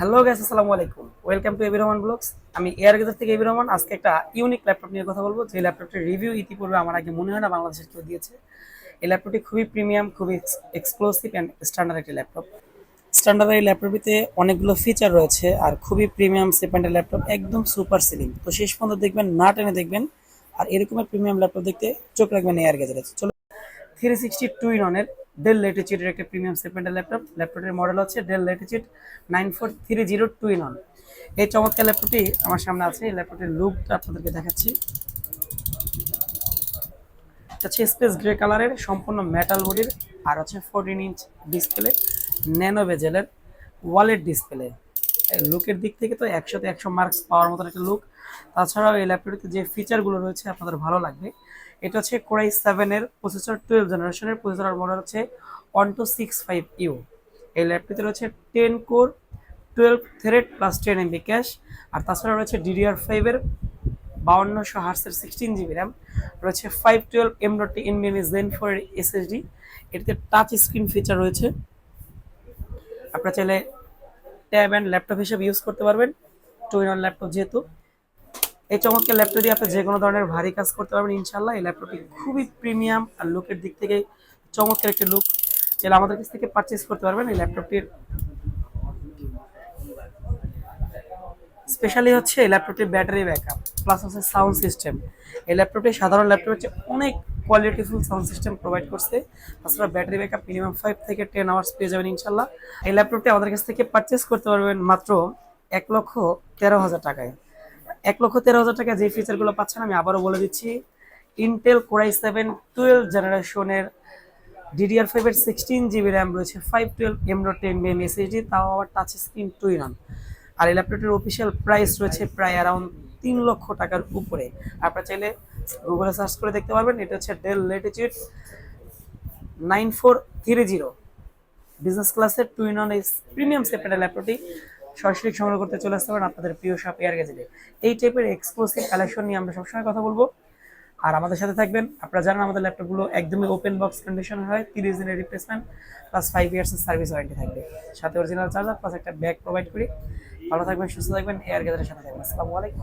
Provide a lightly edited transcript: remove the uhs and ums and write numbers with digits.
Hello guys, আসসালামু আলাইকুম। Welcome to AB Rahman blogs. আমি এয়ার গেজার থেকে এবি রহমান। আজকে একটা ইউনিক ল্যাপটপ নিয়ে কথা বলবো, যে ল্যাপটপটির রিভিউ ইতিপূর্বে আমার আগে মনে হয় না বাংলাদেশের কেউ দিয়েছে। এই ল্যাপটপটি খুবই প্রিমিয়াম, খুবই এক্সক্লুসিভ অ্যান্ড স্ট্যান্ডার্ড একটি ল্যাপটপ। স্ট্যান্ডার্ড এই ল্যাপটপটিতে অনেকগুলো ফিচার রয়েছে আর খুবই প্রিমিয়াম সেগমেন্টের ল্যাপটপ, একদম সুপার সিলিং। তো শেষ পর্যন্ত দেখবেন, না টেনে দেখবেন। আর এরকমের প্রিমিয়াম ল্যাপটপ দেখতে চোখ রাখবেন এয়ার গেজারে। চলো, 360 2 in 1 এর ডেল ল্যাটিচিউডের একটা প্রিমিয়াম সেগমেন্টের ল্যাপটপ। ল্যাপটপের মডেল হচ্ছে ডেল ল্যাটিচিউড 9430 2 in 1। এই চমৎকার ল্যাপটপটি আমার সামনে আছে। এই ল্যাপটপটির লুকটা আপনাদেরকে দেখাচ্ছি। এটা হচ্ছে স্পেস গ্রে কালারের, সম্পূর্ণ মেটাল বডির, আর হচ্ছে 14 ইঞ্চ ডিসপ্লে, ন্যানো বেজেলের ওয়ালেট ডিসপ্লে। লুকের দিক থেকে তো 100-তে 100 মার্কস পাওয়ার মতন একটা লুক। তাছাড়াও এই ল্যাপটপটিতে যে ফিচারগুলো রয়েছে আপনাদের ভালো লাগবে। এটা হচ্ছে কোরাই 7-এর প্রসেসর, 12 জেনারেশনের প্রসেসর, মডেল হচ্ছে 1265U। এই ল্যাপটপটিতে রয়েছে 10 core, 12 thread plus 10 MB cache. আর তাছাড়া রয়েছে DDR5-এর 5200 হার্সের 16 GB র্যাম, রয়েছে 512 NVMe Zen 4 SSD। এটিতে টাচ স্ক্রিন ফিচার রয়েছে। আপনারা চাইলে ট্যাব অ্যান্ড ল্যাপটপ হিসেবে ইউজ করতে পারবেন, 2 in 1 ল্যাপটপ যেহেতু। এই চমৎকার ল্যাপটপ দিয়ে আপনি যে কোনো ধরনের ভারী কাজ করতে পারবেন ইনশাল্লাহ। এই ল্যাপটপটি খুবই প্রিমিয়াম আর লুকের দিক থেকে চমৎকার একটি লুক। চাইলে আমাদের কাছ থেকে পারচেস করতে পারবেন। এই ল্যাপটপটির স্পেশালি হচ্ছে এই ল্যাপটপটির ব্যাটারি ব্যাকআপ প্লাস হচ্ছে সাউন্ড সিস্টেম। এই ল্যাপটপটি সাধারণ ল্যাপটপের চেয়ে অনেক কোয়ালিটিফুল সাউন্ড সিস্টেম প্রোভাইড করছে। তাছাড়া ব্যাটারি ব্যাকআপ মিনিমাম 5 থেকে 10 আওয়ার্স পেয়ে যাবেন ইনশাল্লাহ। এই ল্যাপটপটি আমাদের কাছ থেকে পারচেস করতে পারবেন মাত্র 1,13,000 টাকায়। 1,13,000 টাকায় যে ফিচারগুলো পাচ্ছেন আমি আবারও বলে দিচ্ছি। ইন্টেল কোরাই 7 12 জেনারেশনের DDR5-এর 16 GB র্যাম, রয়েছে 512 M.2 SSD, তাও আবার টাচ স্ক্রিন 2 in 1। আর এই ল্যাপটপটির অফিসিয়াল প্রাইস রয়েছে প্রায় অ্যারাউন্ড 3 লক্ষ টাকার উপরে। আপনারা চাইলে গুগলে সার্চ করে দেখতে পারবেন। এটা হচ্ছে ডেল ল্যাটিচিউড 9430 বিজনেস ক্লাসের 2 in 1 প্রিমিয়াম সেপারেট ল্যাপটপটি সরাসরি সংগ্রহ করতে চলে আসতে পারেন আপনাদের প্রিয় শপ এয়ার গেজেটে। এই টাইপের এক্সক্লুসিভ কালেকশন নিয়ে আমরা সবসময় কথা বলবো। আর আমাদের সাথে থাকবেন। আপনারা জানেন আমাদের ল্যাপটপগুলো একদমই ওপেন বক্স কন্ডিশন হয়, 30 দিনের রিপ্লেসমেন্ট প্লাস 5 ইয়ার্সের সার্ভিস ওয়ারেন্টি থাকবে, সাথে অরিজিনাল চার্জার প্লাস একটা ব্যাগ প্রোভাইড করি। ভালো থাকবেন, সুস্থ থাকবেন, এয়ার গেজারের সাথে থাকবেন। আসসালামু আলাইকুম।